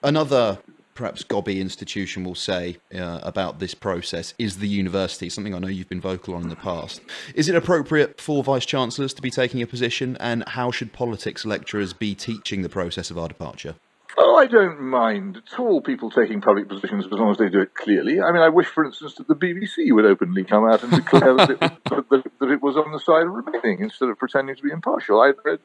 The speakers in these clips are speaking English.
Another perhaps gobby institution will say about this process is the university, something I know you've been vocal on in the past. Is it appropriate for vice-chancellors to be taking a position, and how should politics lecturers be teaching the process of our departure? Oh, I don't mind at all people taking public positions as long as they do it clearly. I mean, I wish, for instance, that the BBC would openly come out and declare that it was on the side of remaining instead of pretending to be impartial. I read,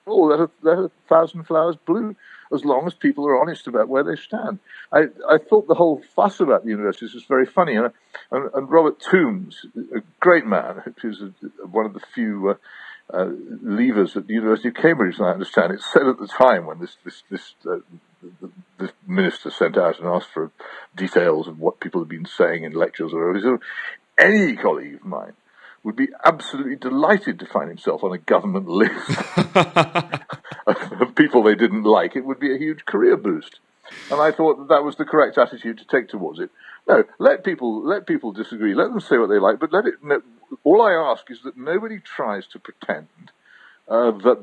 let a thousand flowers bloom, as long as people are honest about where they stand. I thought the whole fuss about the universities was very funny. And Robert Toombs, a great man, who's one of the few leavers at the University of Cambridge, as I understand it, said at the time when this minister sent out and asked for details of what people had been saying in lectures or whatever, any colleague of mine would be absolutely delighted to find himself on a government list of people they didn't like. It would be a huge career boost. And I thought that was the correct attitude to take towards it. No, let people disagree. Let them say what they like, but all I ask is that nobody tries to pretend that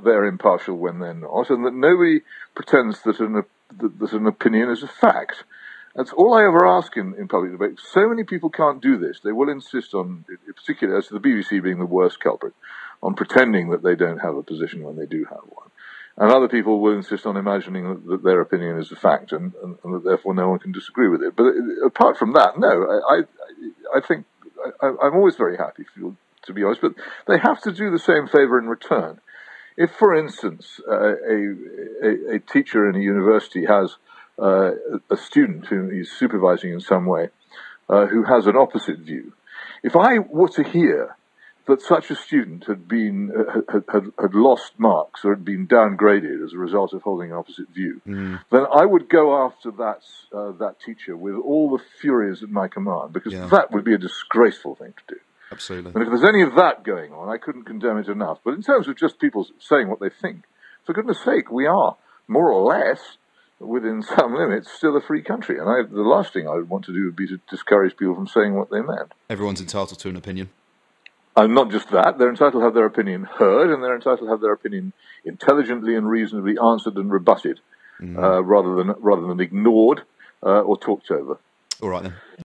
they're impartial when they're not, and that nobody pretends that an opinion is a fact. That's all I ever ask in public debate. So many people can't do this. They will insist on, particularly as to the BBC being the worst culprit, on pretending that they don't have a position when they do have one. And other people will insist on imagining that their opinion is a fact and that therefore no one can disagree with it. But apart from that, no, I think I'm always very happy, to be honest, but they have to do the same favour in return. If, for instance, a teacher in a university has a student whom he's supervising in some way who has an opposite view, if I were to hear that such a student had lost marks or had been downgraded as a result of holding an opposite view, then I would go after that teacher with all the furies at my command, because that would be a disgraceful thing to do. Absolutely. And if there's any of that going on, I couldn't condemn it enough. But in terms of just people saying what they think, for goodness sake, we are, more or less, within some limits, still a free country. And the last thing I would want to do would be to discourage people from saying what they meant. Everyone's entitled to an opinion. And not just that, they're entitled to have their opinion heard, and they're entitled to have their opinion intelligently and reasonably answered and rebutted, rather than ignored or talked over. All right, then.